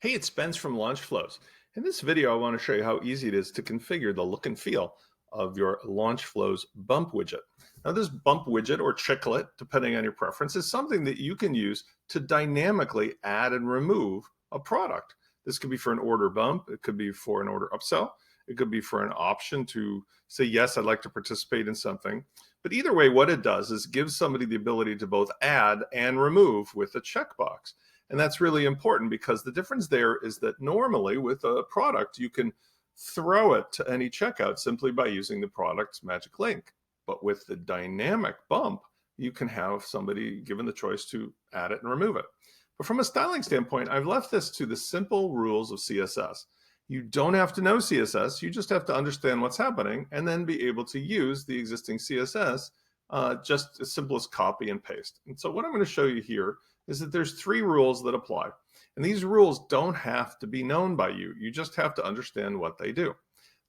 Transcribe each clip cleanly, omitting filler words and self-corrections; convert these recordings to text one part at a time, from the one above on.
Hey, it's Spence from Launch Flows. In this video, I want to show you how easy it is to configure the look and feel of your Launch Flows bump widget. Now, this bump widget or chiclet, depending on your preference, is something that you can use to dynamically add and remove a product. This could be for an order bump. It could be for an order upsell. It could be for an option to say, yes, I'd like to participate in something. But either way, what it does is gives somebody the ability to both add and remove with a checkbox. And that's really important because the difference there is that normally with a product, you can throw it to any checkout simply by using the product's magic link. But with the dynamic bump, you can have somebody given the choice to add it and remove it. But from a styling standpoint, I've left this to the simple rules of CSS. You don't have to know CSS, you just have to understand what's happening and then be able to use the existing CSS just as simple as copy and paste. And so what I'm going to show you here is that there's three rules that apply. And these rules don't have to be known by you. You just have to understand what they do.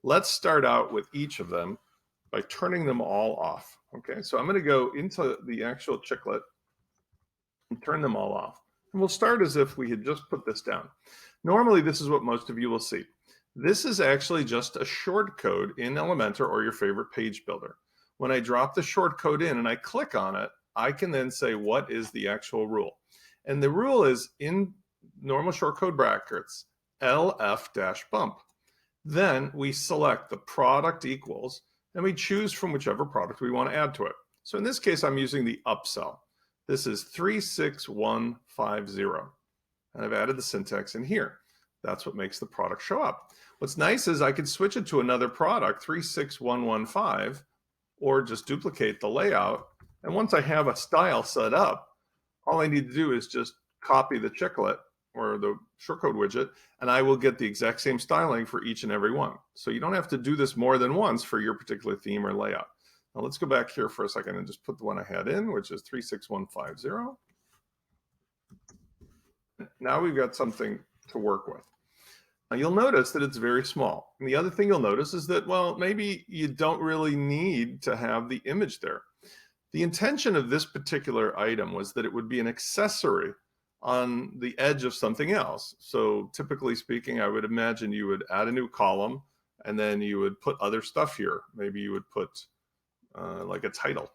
Let's start out with each of them by turning them all off. Okay, so I'm going to go into the actual chiclet and turn them all off. And we'll start as if we had just put this down. Normally, this is what most of you will see. This is actually just a short code in Elementor or your favorite page builder. When I drop the short code in and I click on it, I can then say, what is the actual rule? And the rule is in normal shortcode brackets, LF-bump. Then we select the product equals, and we choose from whichever product we want to add to it. So in this case, I'm using the upsell. This is 36150. And I've added the syntax in here. That's what makes the product show up. What's nice is I can switch it to another product, 36115, or just duplicate the layout. And once I have a style set up, all I need to do is just copy the chiclet or the shortcode widget, and I will get the exact same styling for each and every one. So you don't have to do this more than once for your particular theme or layout. Now let's go back here for a second and just put the one I had in, which is 36150. Now we've got something to work with. Now you'll notice that it's very small. And the other thing you'll notice is that, well, maybe you don't really need to have the image there. The intention of this particular item was that it would be an accessory on the edge of something else. So typically speaking, I would imagine you would add a new column and then you would put other stuff here. Maybe you would put like a title.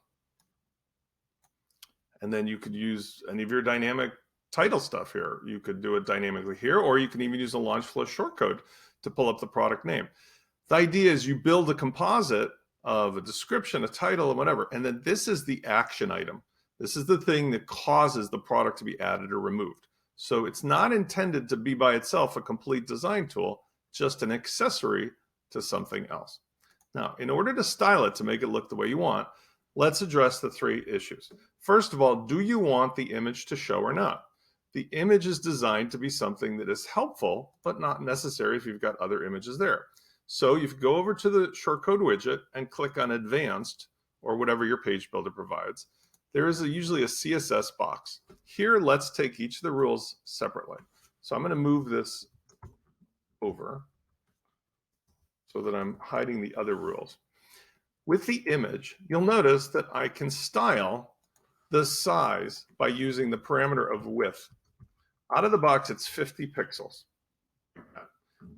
And then you could use any of your dynamic title stuff here. You could do it dynamically here, or you can even use a Launchflow shortcode to pull up the product name. The idea is you build a composite of a description, a title, and whatever, and then this is the action item. This is the thing that causes the product to be added or removed. So it's not intended to be by itself a complete design tool, just an accessory to something else. Now, in order to style it to make it look the way you want, let's address the three issues. First of all, do you want the image to show or not? The image is designed to be something that is helpful, but not necessary if you've got other images there. So you go over to the shortcode widget and click on Advanced or whatever your page builder provides. There is usually a CSS box. Here, let's take each of the rules separately. So I'm going to move this over so that I'm hiding the other rules. With the image, you'll notice that I can style the size by using the parameter of width. Out of the box, it's 50 pixels.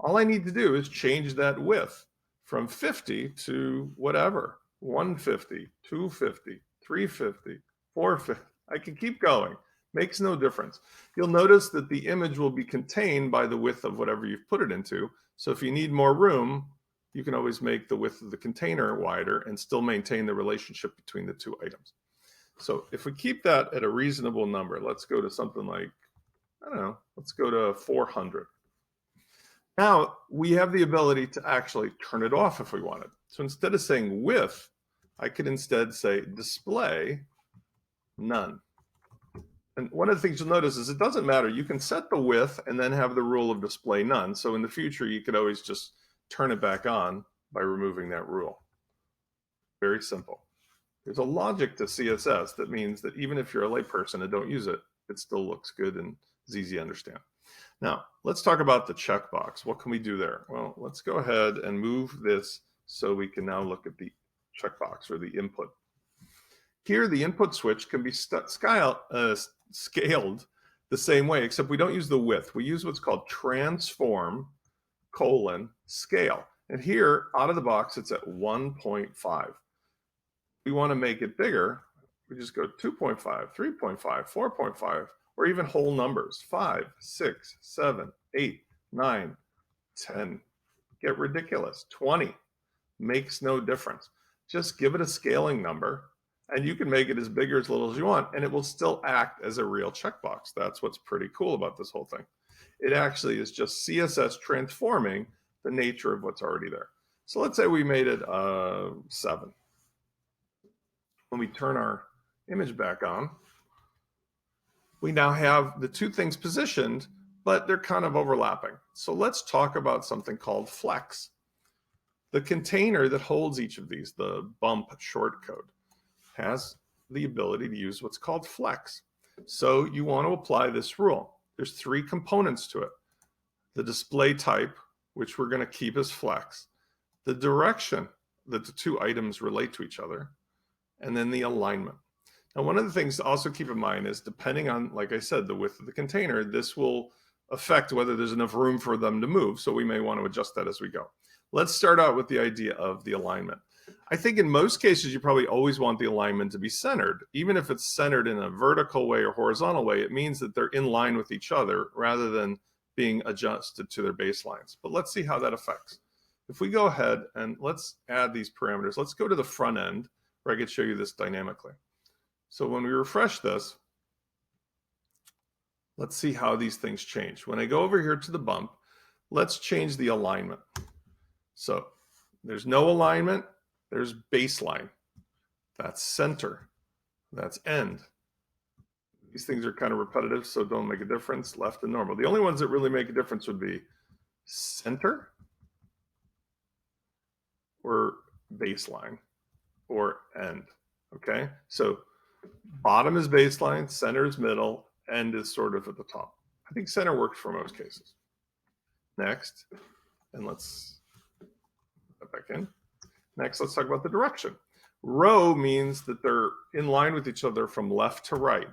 All I need to do is change that width from 50 to whatever, 150, 250, 350, 450. I can keep going. Makes no difference. You'll notice that the image will be contained by the width of whatever you've put it into. So if you need more room, you can always make the width of the container wider and still maintain the relationship between the two items. So if we keep that at a reasonable number, let's go to something like, I don't know, let's go to 400. Now we have the ability to actually turn it off if we wanted. So instead of saying width, I could instead say display none. And one of the things you'll notice is it doesn't matter. You can set the width and then have the rule of display none. So in the future, you could always just turn it back on by removing that rule. Very simple. There's a logic to CSS that means that even if you're a layperson and don't use it, it still looks good and is easy to understand. Now, let's talk about the checkbox. What can we do there? Well, let's go ahead and move this so we can now look at the checkbox or the input. Here, the input switch can be scaled the same way, except we don't use the width. We use what's called transform scale. And here, out of the box, it's at 1.5. We want to make it bigger. We just go 2.5, 3.5, 4.5, or even whole numbers, 5, 6, 7, 8, 9, 10. Get ridiculous. 20 makes no difference. Just give it a scaling number, and you can make it as big or as little as you want, and it will still act as a real checkbox. That's what's pretty cool about this whole thing. It actually is just CSS transforming the nature of what's already there. So let's say we made it 7. When we turn our image back on, we now have the two things positioned, but they're kind of overlapping. So let's talk about something called flex. The container that holds each of these, the bump shortcode, has the ability to use what's called flex. So you want to apply this rule. There's 3 components to it. The display type, which we're going to keep as flex, the direction that the 2 items relate to each other, and then the alignment. Now, one of the things to also keep in mind is, depending on, like I said, the width of the container, this will affect whether there's enough room for them to move. So we may want to adjust that as we go. Let's start out with the idea of the alignment. I think in most cases, you probably always want the alignment to be centered. Even if it's centered in a vertical way or horizontal way, it means that they're in line with each other rather than being adjusted to their baselines. But let's see how that affects. If we go ahead and let's add these parameters, let's go to the front end where I could show you this dynamically. So when we refresh this, let's see how these things change. When I go over here to the bump, let's change the alignment. So there's no alignment, there's baseline. That's center, that's end. These things are kind of repetitive, so don't make a difference, left and normal. The only ones that really make a difference would be center or baseline or end, okay? So bottom is baseline, center is middle, end is sort of at the top. I think center works for most cases. Next, and let's put that back in. Next, let's talk about the direction. Row means that they're in line with each other from left to right,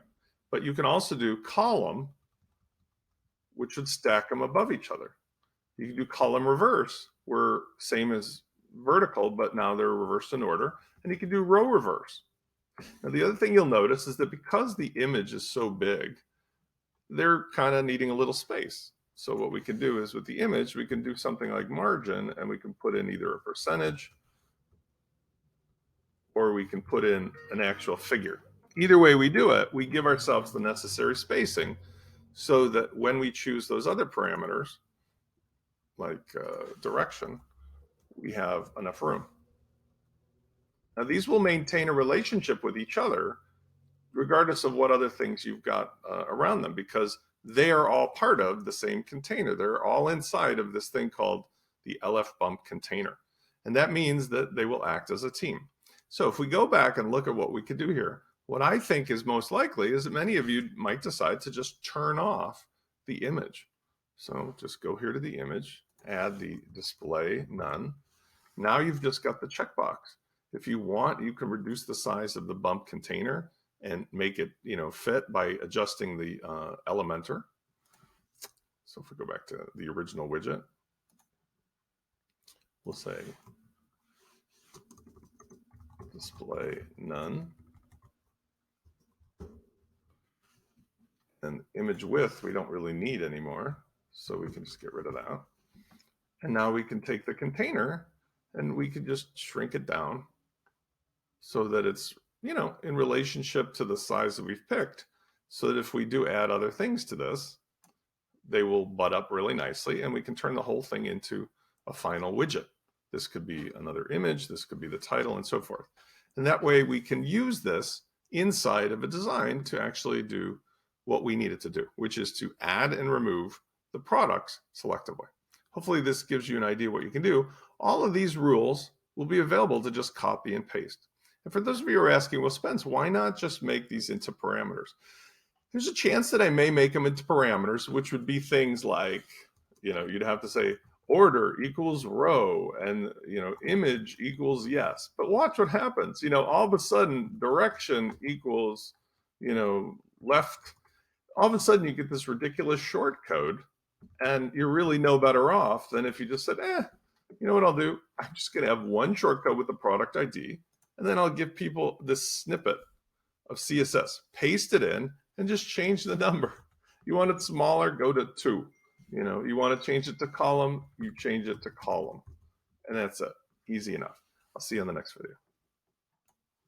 but you can also do column, which would stack them above each other. You can do column reverse, where same as vertical, but now they're reversed in order, and you can do row reverse. Now, the other thing you'll notice is that because the image is so big, they're kind of needing a little space. So what we can do is, with the image, we can do something like margin, and we can put in either a percentage or we can put in an actual figure. Either way we do it, we give ourselves the necessary spacing so that when we choose those other parameters, like direction, we have enough room. Now, these will maintain a relationship with each other regardless of what other things you've got around them, because they are all part of the same container. They're all inside of this thing called the LF bump container. And that means that they will act as a team. So if we go back and look at what we could do here, what I think is most likely is that many of you might decide to just turn off the image. So just go here to the image, add the display none. Now you've just got the checkbox. If you want, you can reduce the size of the bump container and make it, fit by adjusting the Elementor. So if we go back to the original widget, we'll say display none. And image width we don't really need anymore, so we can just get rid of that. And now we can take the container and we can just shrink it down so that it's, in relationship to the size that we've picked, so that if we do add other things to this, they will butt up really nicely, and we can turn the whole thing into a final widget. This could be another image, this could be the title, and so forth. And that way we can use this inside of a design to actually do what we need it to do, which is to add and remove the products selectively. Hopefully this gives you an idea what you can do. All of these rules will be available to just copy and paste. And for those of you who are asking, well, Spence, why not just make these into parameters? There's a chance that I may make them into parameters, which would be things like, you'd have to say order equals row and, image equals yes. But watch what happens. All of a sudden direction equals, left all of a sudden you get this ridiculous short code, and you're really no better off than if you just said, you know what I'll do? I'm just going to have one shortcode with the product ID, and then I'll give people this snippet of CSS, paste it in, and just change the number. You want it smaller, go to 2. You want to change it to column, you change it to column. And that's it. Easy enough. I'll see you on the next video.